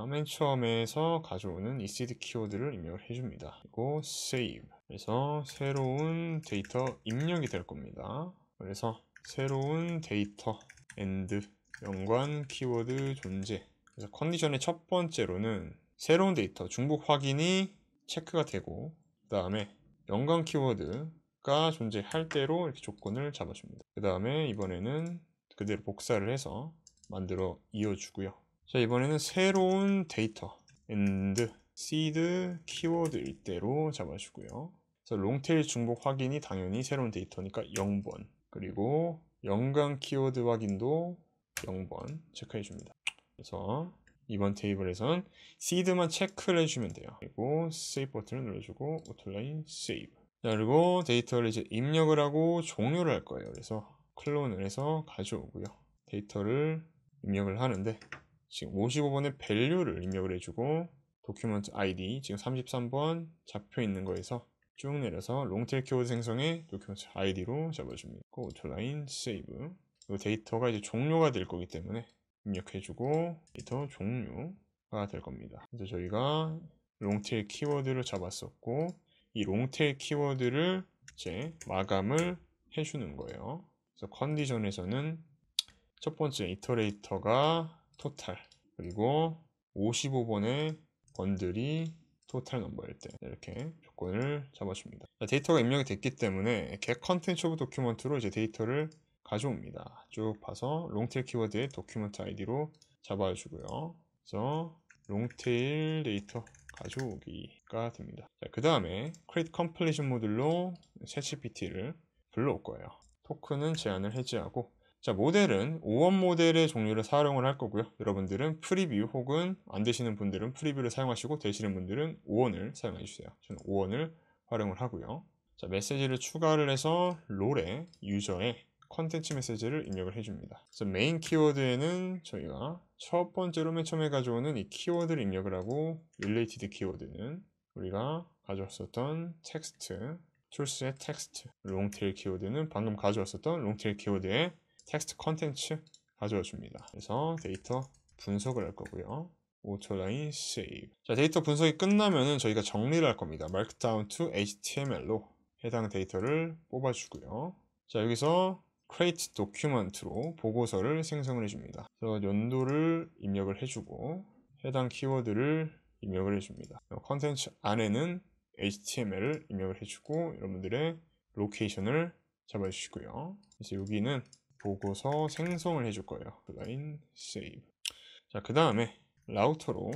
맨 처음에서 가져오는 이 seed 키워드를 입력을 해줍니다. 그리고 save. 그래서 새로운 데이터 입력이 될 겁니다. 그래서 새로운 데이터 and 연관 키워드 존재. 그래서 컨디션의 첫 번째로는 새로운 데이터 중복 확인이 체크가 되고 그 다음에 연관 키워드가 존재할 대로 이렇게 조건을 잡아줍니다. 그 다음에 이번에는 그대로 복사를 해서 만들어 이어주고요. 자, 이번에는 새로운 데이터 and seed 키워드일 대로 잡아주고요. 그래서 롱테일 중복 확인이 당연히 새로운 데이터니까 0번 그리고 연관 키워드 확인도 0번 체크해 줍니다. 그래서 이번 테이블에선 seed만 체크를 해주면 돼요. 그리고 save 버튼을 눌러주고 오토라인 save. 자, 그리고 데이터를 이제 입력을 하고 종료를 할 거예요. 그래서 클론을 해서 가져오고요. 데이터를 입력을 하는데 지금 55번의 밸류를 입력을 해주고 도큐먼트 ID 지금 33번 잡혀 있는 거에서 쭉 내려서 롱테일 키워드 생성의 도큐먼트 ID로 잡아줍니다. 오토라인 세이브. 그리고 데이터가 이제 종료가 될 거기 때문에 입력해주고 데이터 종료가 될 겁니다. 그래서 저희가 롱테일 키워드를 잡았었고 이 롱테일 키워드를 이제 마감을 해주는 거예요. 그래서 컨디션에서는 첫 번째 이터레이터가 토탈, 그리고 55번의 번들이 토탈 넘버일 때 이렇게 조건을 잡아줍니다. 데이터가 입력이 됐기 때문에 get 컨텐츠 오브 도큐먼트로 이제 데이터를 가져옵니다. 쭉 봐서 롱테일 키워드의 도큐먼트 아이디로 잡아주고요. 그래서 롱테일 데이터 가져오기가 됩니다. 그 다음에 create completion 모듈로 챗GPT를 불러올 거예요. 토큰은 제한을 해제하고, 자, 모델은 5원 모델의 종류를 사용을 할 거고요. 여러분들은 프리뷰 혹은 안 되시는 분들은 프리뷰를 사용하시고 되시는 분들은 5원을 사용해 주세요. 저는 5원을 활용을 하고요. 자, 메시지를 추가를 해서 롤에 유저의 컨텐츠 메시지를 입력을 해줍니다. 그래서 메인 키워드에는 저희가 첫 번째로 맨 처음에 가져오는 이 키워드를 입력을 하고, related 키워드는 우리가 가져왔었던 텍스트, 소스의 텍스트, 롱테일 키워드는 방금 가져왔었던 롱테일 키워드의 텍스트 컨텐츠 가져와 줍니다. 그래서 데이터 분석을 할 거고요. 오토라인 세이브. 자, 데이터 분석이 끝나면은 저희가 정리를 할 겁니다. markdown to HTML로 해당 데이터를 뽑아주고요. 자, 여기서 create document로 보고서를 생성을 해줍니다. 그래서 연도를 입력을 해주고 해당 키워드를 입력을 해줍니다. 컨텐츠 안에는 HTML을 입력을 해주고 여러분들의 로케이션을 잡아주시고요. 그래서 여기는 보고서 생성을 해줄 거예요. 라인 세이브. 자, 그 다음에 라우터로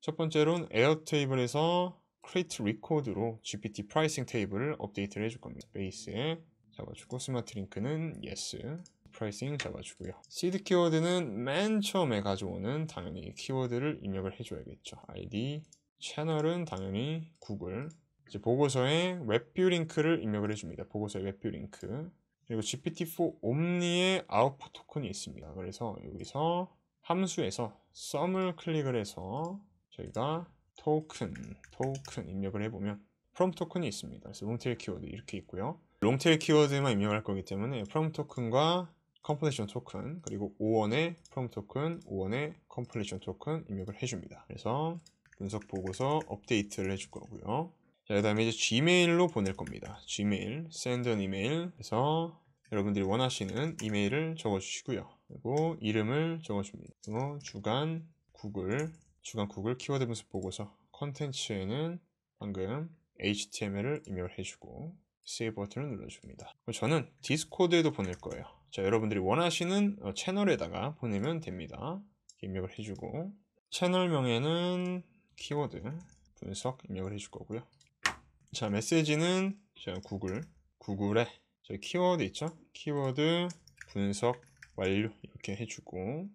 첫 번째로는 에어 테이블에서 create record로 GPT 프라이싱 테이블을 업데이트를 해줄 겁니다. 베이스에 잡아주고 스마트 링크는 yes, 프라이싱 잡아주고요. 시드 키워드는 맨 처음에 가져오는 당연히 키워드를 입력을 해줘야겠죠. ID, 채널은 당연히 구글. 이제 보고서에 웹뷰 링크를 입력을 해줍니다. 보고서에 웹뷰 링크. 그리고 GPT-4 옴니의 아웃풋 토큰이 있습니다. 그래서 여기서 함수에서 썸을 클릭을 해서 저희가 토큰 입력을 해보면 from 토큰이 있습니다. 그래서 롱테일 키워드 이렇게 있고요. 롱테일 키워드만 입력할 거기 때문에 from 토큰과 컴플리션 토큰, 그리고 5원의 from 토큰, 5원의 컴플리션 토큰 입력을 해줍니다. 그래서 분석 보고서 업데이트를 해줄 거고요. 자, 그 다음에 이제 Gmail로 보낼 겁니다. Gmail, send an email. 그래서 여러분들이 원하시는 이메일을 적어주시고요. 그리고 이름을 적어줍니다. 그리고 주간 구글 키워드 분석 보고서 컨텐츠에는 방금 HTML을 입력을 해주고 세이브 버튼을 눌러줍니다. 저는 디스코드에도 보낼 거예요. 자, 여러분들이 원하시는 채널에다가 보내면 됩니다. 입력을 해주고 채널명에는 키워드 분석 입력을 해줄 거고요. 자, 메시지는 제가 구글에 저희 키워드 있죠? 키워드 분석 완료 이렇게 해주고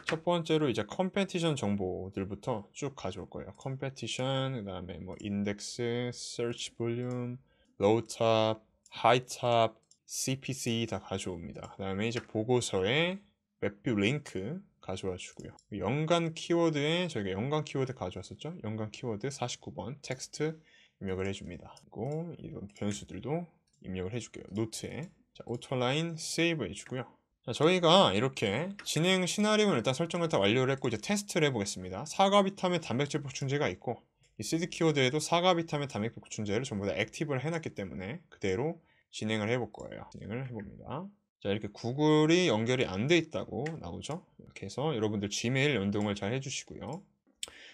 첫 번째로 이제 컴페티션 정보들부터 쭉 가져올 거예요. 컴페티션, 그 다음에 뭐 인덱스, search 볼륨, low top, high top, CPC 다 가져옵니다. 그 다음에 이제 보고서에 웹뷰 링크 가져와 주고요. 연관 키워드에 저희가 연관 키워드 가져왔었죠? 연관 키워드 49번 텍스트 입력을 해줍니다. 그리고 이런 변수들도 입력을 해줄게요. 노트에. 자, 오토라인 세이브 해주고요. 자, 저희가 이렇게 진행 시나리오는 일단 설정을 다 완료를 했고 이제 테스트를 해보겠습니다. 사과 비타민 단백질 보충제가 있고 이 시드 키워드에도 사과 비타민 단백질 보충제를 전부 다 액티브를 해놨기 때문에 그대로 진행을 해볼 거예요. 진행을 해봅니다. 자, 이렇게 구글이 연결이 안 돼 있다고 나오죠. 이렇게 해서 여러분들 지메일 연동을 잘 해주시고요.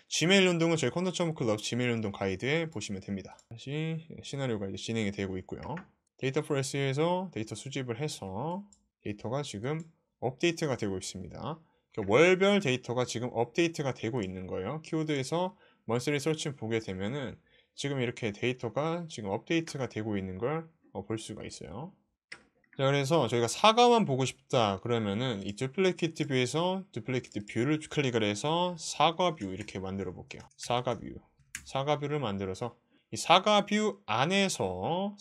지메일 연동은 저희 컨텐츠.클럽 지메일 연동 가이드에 보시면 됩니다. 다시 시나리오가 이제 진행이 되고 있고요. 데이터 프레스에서 데이터 수집을 해서 데이터가 지금 업데이트가 되고 있습니다. 월별 데이터가 지금 업데이트가 되고 있는 거예요. 키워드에서 먼스리 서치 보게 되면은 지금 이렇게 데이터가 지금 업데이트가 되고 있는 걸 볼 수가 있어요. 자, 그래서 저희가 사과만 보고 싶다 그러면은 이 두플리케이트 뷰에서 두플리케이트 뷰를 클릭을 해서 사과 뷰 이렇게 만들어 볼게요. 사과 뷰를 만들어서 이 사과 뷰 안에서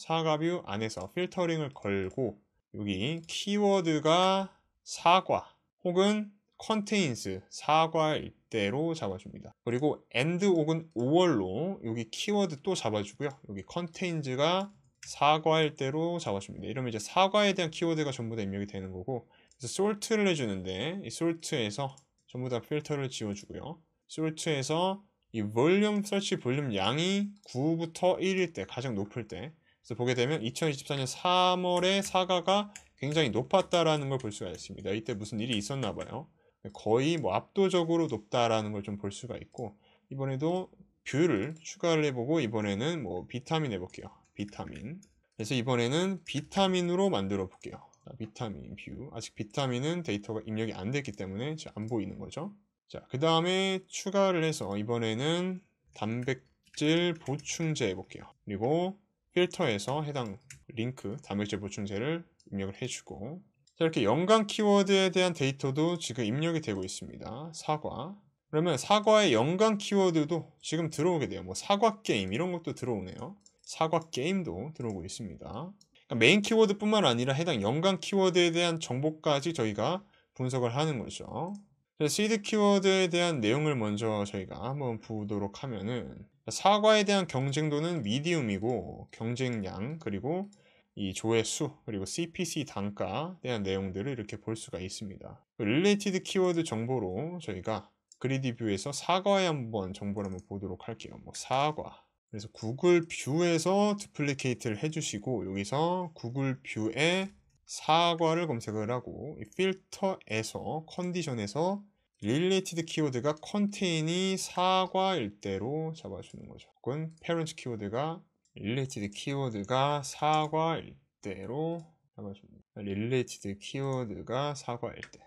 필터링을 걸고 여기 키워드가 사과 혹은 contains 사과일 때로 잡아줍니다. 그리고 and 혹은 or로 여기 키워드 또 잡아주고요. 여기 contains가 사과일 때로 잡아줍니다. 이러면 이제 사과에 대한 키워드가 전부 다 입력이 되는 거고, 그래서 sort를 해주는데 이 sort에서 전부 다 필터를 지워주고요. sort에서 이 볼륨 서치 볼륨 양이 9부터 1일 때 가장 높을 때, 그래서 보게 되면 2024년 3월에 사과가 굉장히 높았다라는 걸 볼 수가 있습니다. 이때 무슨 일이 있었나 봐요. 거의 뭐 압도적으로 높다라는 걸 좀 볼 수가 있고, 이번에도 뷰를 추가를 해보고 이번에는 뭐 비타민 해볼게요. 비타민. 그래서 이번에는 비타민으로 만들어 볼게요. 비타민 뷰. 아직 비타민은 데이터가 입력이 안 됐기 때문에 안 보이는 거죠. 자, 그 다음에 추가를 해서 이번에는 단백질 보충제 해볼게요. 그리고 필터에서 해당 링크 단백질 보충제를 입력을 해주고, 자, 이렇게 연관 키워드에 대한 데이터도 지금 입력이 되고 있습니다. 사과. 그러면 사과의 연관 키워드도 지금 들어오게 돼요. 뭐 사과 게임 이런 것도 들어오네요. 사과 게임도 들어오고 있습니다. 그러니까 메인 키워드뿐만 아니라 해당 연관 키워드에 대한 정보까지 저희가 분석을 하는 거죠. 그래서 시드 키워드에 대한 내용을 먼저 저희가 한번 보도록 하면은, 사과에 대한 경쟁도는 미디움이고 경쟁량, 그리고 이 조회수, 그리고 CPC 단가에 대한 내용들을 이렇게 볼 수가 있습니다. 릴레이티드 키워드 정보로 저희가 그리디 뷰에서 사과에 한번 정보를 한번 보도록 할게요. 뭐 사과. 그래서 구글 뷰에서 두플리케이트를 해주시고, 여기서 구글 뷰에 사과를 검색을 하고, 이 필터에서 컨디션에서 릴레이티드 키워드가 컨테인이 사과일 때로 잡아주는 거죠. 혹은 페런트 키워드가 릴레이티드 키워드가 사과일 때로 잡아줍니다. 릴레이티드 키워드가 사과일 때.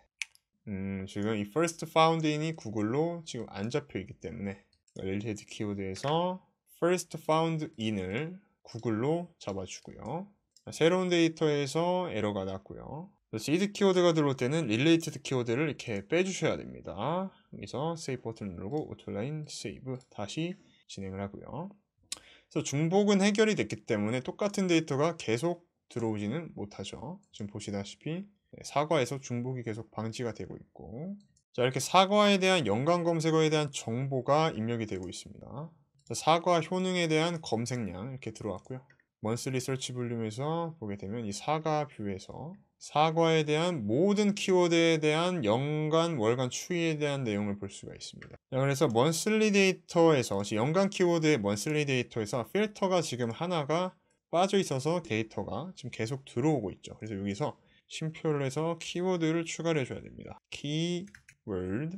지금 이 first found in이 구글로 지금 안 잡혀 있기 때문에 릴레이티드 키워드에서 first found in을 구글로 잡아주고요. 새로운 데이터에서 에러가 났고요. 시드 키워드가 들어올 때는 릴레이티드 키워드를 이렇게 빼주셔야 됩니다. 여기서 세이브 버튼 누르고 오토라인 세이브 다시 진행을 하고요. 그래서 중복은 해결이 됐기 때문에 똑같은 데이터가 계속 들어오지는 못하죠. 지금 보시다시피 사과에서 중복이 계속 방지가 되고 있고, 자, 이렇게 사과에 대한 연관 검색어에 대한 정보가 입력이 되고 있습니다. 사과 효능에 대한 검색량 이렇게 들어왔고요. 먼슬리 서치 볼륨에서 보게 되면 이 사과 뷰에서 사과에 대한 모든 키워드에 대한 연간, 월간 추이에 대한 내용을 볼 수가 있습니다. 자, 그래서 먼슬리 데이터에서 연간 키워드의 먼슬리 데이터에서 필터가 지금 하나가 빠져 있어서 데이터가 지금 계속 들어오고 있죠. 그래서 여기서 쉼표를 해서 키워드를 추가를 해줘야 됩니다. 키워드는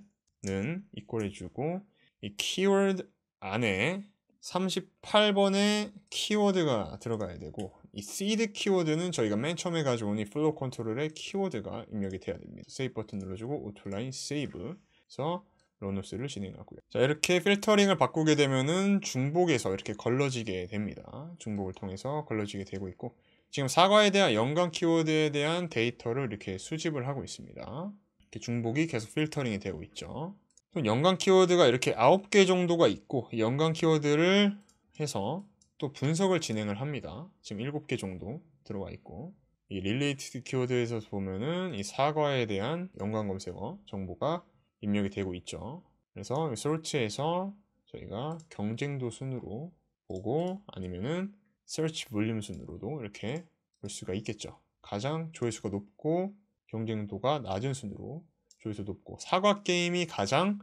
이퀄 해주고, 이 키워드 안에 38번의 키워드가 들어가야 되고, 이 seed 키워드는 저희가 맨 처음에 가져온 이 플로우 컨트롤의 키워드가 입력이 돼야 됩니다. 세이브 버튼 눌러주고 오토라인 세이브 해서 런노스를 진행하고요. 자, 이렇게 필터링을 바꾸게 되면은 중복에서 이렇게 걸러지게 됩니다. 중복을 통해서 걸러지게 되고 있고, 지금 사과에 대한 연관 키워드에 대한 데이터를 이렇게 수집을 하고 있습니다. 이렇게 중복이 계속 필터링이 되고 있죠. 연관 키워드가 이렇게 9개 정도가 있고, 연관 키워드를 해서 또 분석을 진행을 합니다. 지금 7개 정도 들어와 있고, 이 릴레이티드 키워드에서 보면은 이 사과에 대한 연관 검색어 정보가 입력이 되고 있죠. 그래서 서치에서 저희가 경쟁도 순으로 보고, 아니면은 서치 볼륨 순으로도 이렇게 볼 수가 있겠죠. 가장 조회수가 높고 경쟁도가 낮은 순으로 조회수 높고, 사과 게임이 가장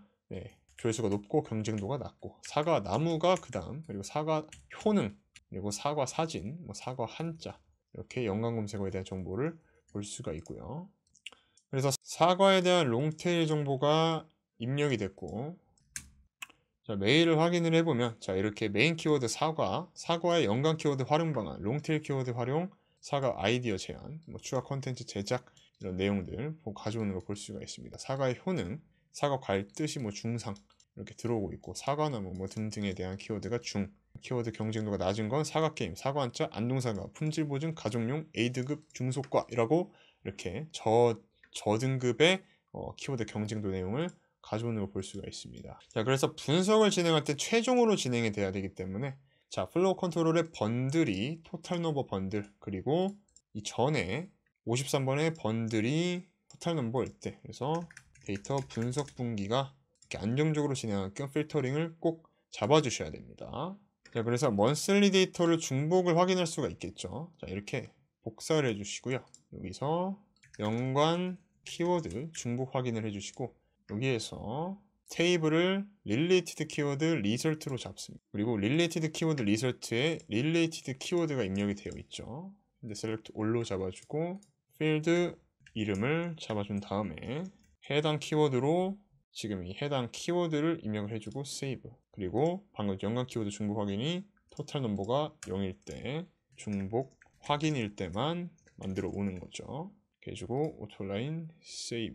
조회수가 높고 경쟁도가 낮고, 사과 나무가 그 다음, 그리고 사과 효능, 그리고 사과 사진, 뭐 사과 한자, 이렇게 연관 검색어에 대한 정보를 볼 수가 있고요. 그래서 사과에 대한 롱테일 정보가 입력이 됐고, 자, 메일을 확인을 해보면, 자, 이렇게 메인 키워드 사과, 사과의 연관 키워드 활용 방안, 롱테일 키워드 활용, 사과 아이디어 제안, 뭐 추가 컨텐츠 제작, 이런 내용들 가져오는 걸 볼 수가 있습니다. 사과의 효능, 사과 과일 뜻이 뭐 중상 이렇게 들어오고 있고, 사과나무 뭐 등등에 대한 키워드가 중, 키워드 경쟁도가 낮은 건 사과 게임, 사과 한자, 안동사과, 품질 보증, 가족용, A등급 중소과이라고 이렇게 저등급의 키워드 경쟁도 내용을 가져오는 걸 볼 수가 있습니다. 자, 그래서 분석을 진행할 때 최종으로 진행이 돼야 되기 때문에, 자, 플로우 컨트롤의 번들이 토탈 넘버 번들, 그리고 이 전에 53번의 번들이 토탈 넘버일 때, 그래서 데이터 분석 분기가 이렇게 안정적으로 진행할 겸 필터링을 꼭 잡아주셔야 됩니다. 자, 그래서 먼슬리 데이터를 중복을 확인할 수가 있겠죠. 자, 이렇게 복사를 해주시고요. 여기서 연관 키워드 중복 확인을 해주시고, 여기에서 테이블을 related 키워드 result로 잡습니다. 그리고 related 키워드 result에 related 키워드가 입력이 되어 있죠. 근데 select all로 잡아주고 필드 이름을 잡아준 다음에 해당 키워드로 지금 이 해당 키워드를 입력을 해주고 save. 그리고 방금 연관 키워드 중복 확인이 토탈 넘버가 0일 때, 중복 확인일 때만 만들어 오는 거죠. 이렇게 해주고 오토라인 save.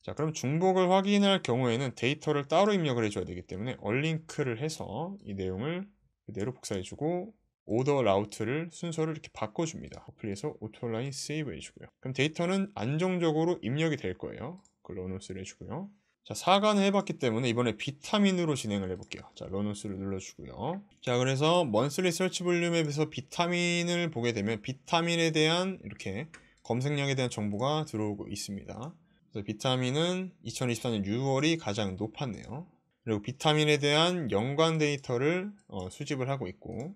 자, 그럼 중복을 확인할 경우에는 데이터를 따로 입력을 해줘야 되기 때문에 얼링크를 해서 이 내용을 그대로 복사해주고 오더 라우트를 순서를 이렇게 바꿔줍니다. 어플리에서 오토라인 세이브 해주고요. 그럼 데이터는 안정적으로 입력이 될 거예요. 그 러노스를 해주고요. 자, 4간을 해봤기 때문에 이번에 비타민으로 진행을 해볼게요. 자, 러노스를 눌러주고요. 자, 그래서 먼슬리 설치 볼륨 앱에서 비타민을 보게 되면 비타민에 대한 이렇게 검색량에 대한 정보가 들어오고 있습니다. 그래서 비타민은 2024년 6월이 가장 높았네요. 그리고 비타민에 대한 연관 데이터를 수집을 하고 있고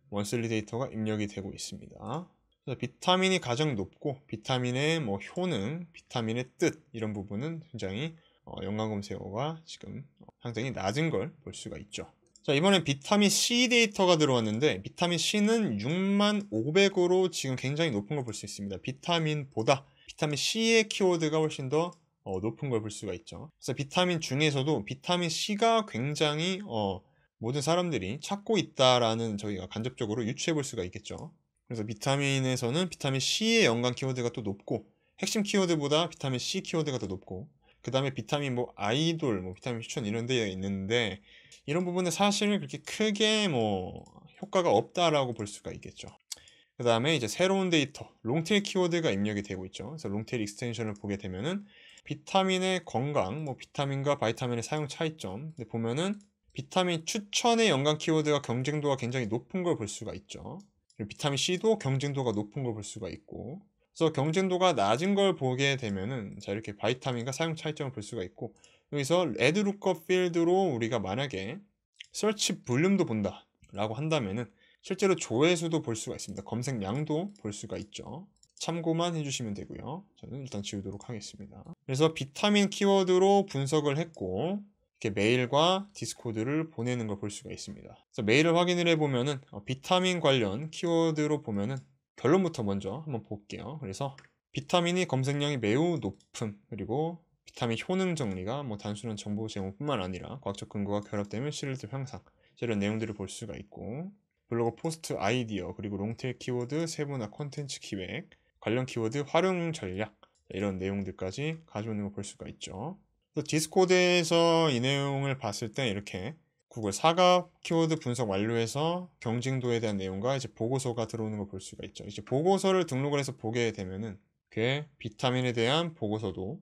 먼슬리 데이터가 입력이 되고 있습니다. 그래서 비타민이 가장 높고 비타민의 뭐 효능, 비타민의 뜻 이런 부분은 굉장히 연관 검색어가 지금 상당히 낮은 걸 볼 수가 있죠. 자, 이번엔 비타민 C 데이터가 들어왔는데 비타민 C는 6500으로 지금 굉장히 높은 걸 볼 수 있습니다. 비타민보다 비타민 C의 키워드가 훨씬 더 높은 걸 볼 수가 있죠. 그래서 비타민 중에서도 비타민 C가 굉장히 모든 사람들이 찾고 있다라는 저희가 간접적으로 유추해 볼 수가 있겠죠. 그래서 비타민에서는 비타민 C의 연관 키워드가 또 높고 핵심 키워드보다 비타민 C 키워드가 더 높고 그 다음에 비타민 뭐 아이돌, 뭐 비타민 추천 이런 데 있는데 이런 부분은 사실 그렇게 크게 뭐 효과가 없다라고 볼 수가 있겠죠. 그 다음에 이제 새로운 데이터, 롱테일 키워드가 입력이 되고 있죠. 그래서 롱테일 익스텐션을 보게 되면은 비타민의 건강, 뭐 비타민과 바이타민의 사용 차이점 근데 보면은 비타민 추천의 연관 키워드가 경쟁도가 굉장히 높은 걸 볼 수가 있죠. 그리고 비타민 C도 경쟁도가 높은 걸 볼 수가 있고 그래서 경쟁도가 낮은 걸 보게 되면은 자 이렇게 바이타민과 사용 차이점을 볼 수가 있고 여기서 레드 룩업 필드로 우리가 만약에 서치 볼륨도 본다 라고 한다면은 실제로 조회수도 볼 수가 있습니다. 검색량도 볼 수가 있죠. 참고만 해주시면 되고요. 저는 일단 지우도록 하겠습니다. 그래서 비타민 키워드로 분석을 했고 이렇게 메일과 디스코드를 보내는 걸 볼 수가 있습니다. 그래서 메일을 확인을 해보면은 비타민 관련 키워드로 보면은 결론부터 먼저 한번 볼게요. 그래서 비타민이 검색량이 매우 높음 그리고 비타민 효능 정리가 뭐 단순한 정보 제공뿐만 아니라 과학적 근거가 결합되면 실드 향상 이런 내용들을 볼 수가 있고 블로그 포스트 아이디어 그리고 롱테일 키워드 세분화 콘텐츠 기획 관련 키워드 활용 전략 이런 내용들까지 가져오는 걸 볼 수가 있죠. 디스코드에서 이 내용을 봤을 때 이렇게 구글 사과 키워드 분석 완료해서 경쟁도에 대한 내용과 이제 보고서가 들어오는 걸 볼 수가 있죠. 이제 보고서를 등록을 해서 보게 되면은 그 비타민에 대한 보고서도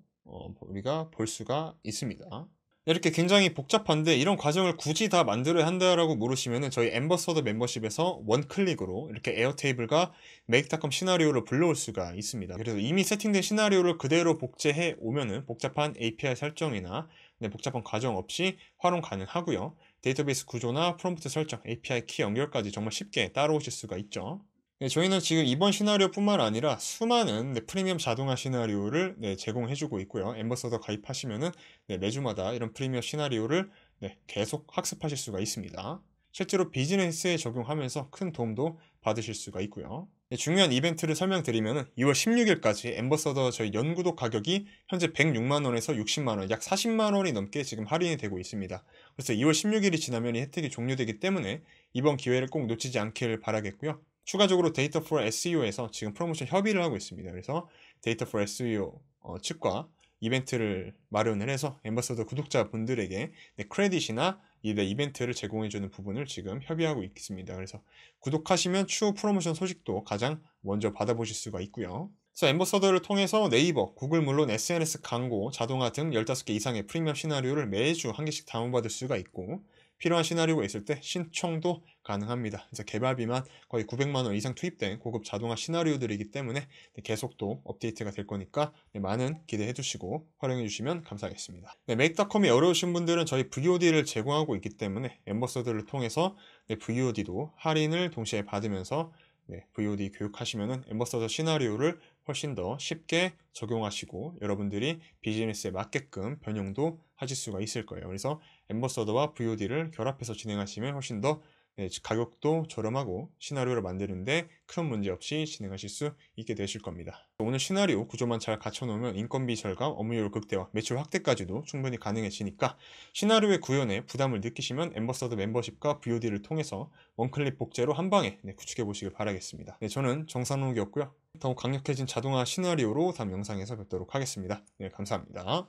우리가 볼 수가 있습니다. 이렇게 굉장히 복잡한데 이런 과정을 굳이 다 만들어야 한다라고 물으시면은 저희 엠버서더 멤버십에서 원클릭으로 이렇게 에어테이블과 make.com 시나리오를 불러올 수가 있습니다. 그래서 이미 세팅된 시나리오를 그대로 복제해 오면은 복잡한 API 설정이나 복잡한 과정 없이 활용 가능하고요. 데이터베이스 구조나 프롬프트 설정, API 키 연결까지 정말 쉽게 따라오실 수가 있죠. 저희는 지금 이번 시나리오 뿐만 아니라 수많은 프리미엄 자동화 시나리오를 제공해주고 있고요. 엠버서더 가입하시면은 매주마다 이런 프리미엄 시나리오를 계속 학습하실 수가 있습니다. 실제로 비즈니스에 적용하면서 큰 도움도 받으실 수가 있고요. 중요한 이벤트를 설명드리면 2월 16일까지 엠버서더 저희 연구독 가격이 현재 106만원에서 60만원, 약 40만원이 넘게 지금 할인이 되고 있습니다. 그래서 2월 16일이 지나면 이 혜택이 종료되기 때문에 이번 기회를 꼭 놓치지 않기를 바라겠고요. 추가적으로 데이터 for SEO에서 지금 프로모션 협의를 하고 있습니다. 그래서 데이터 for SEO 측과 이벤트를 마련을 해서 엠버서더 구독자분들에게 크레딧이나 이벤트를 제공해주는 부분을 지금 협의하고 있습니다. 그래서 구독하시면 추후 프로모션 소식도 가장 먼저 받아보실 수가 있고요. 그래서 엠버서더를 통해서 네이버, 구글 물론 SNS 광고, 자동화 등 15개 이상의 프리미엄 시나리오를 매주 한 개씩 다운받을 수가 있고 필요한 시나리오가 있을 때 신청도 가능합니다. 그래서 개발비만 거의 900만원 이상 투입된 고급 자동화 시나리오들이기 때문에 계속 또 업데이트가 될 거니까 많은 기대해 주시고 활용해 주시면 감사하겠습니다. make.com이 어려우신 분들은 저희 VOD를 제공하고 있기 때문에 엠버서더를 통해서 VOD도 할인을 동시에 받으면서 VOD 교육하시면은 엠버서더 시나리오를 훨씬 더 쉽게 적용하시고 여러분들이 비즈니스에 맞게끔 변형도 하실 수가 있을 거예요. 그래서 앰버서더와 VOD를 결합해서 진행하시면 훨씬 더 가격도 저렴하고 시나리오를 만드는데 큰 문제 없이 진행하실 수 있게 되실 겁니다. 오늘 시나리오 구조만 잘 갖춰놓으면 인건비 절감, 업무효율 극대화, 매출 확대까지도 충분히 가능해지니까 시나리오의 구현에 부담을 느끼시면 앰버서더 멤버십과 VOD를 통해서 원클릭 복제로 한 방에 구축해 보시길 바라겠습니다. 저는 정상록이었고요. 더욱 강력해진 자동화 시나리오로 다음 영상에서 뵙도록 하겠습니다. 감사합니다.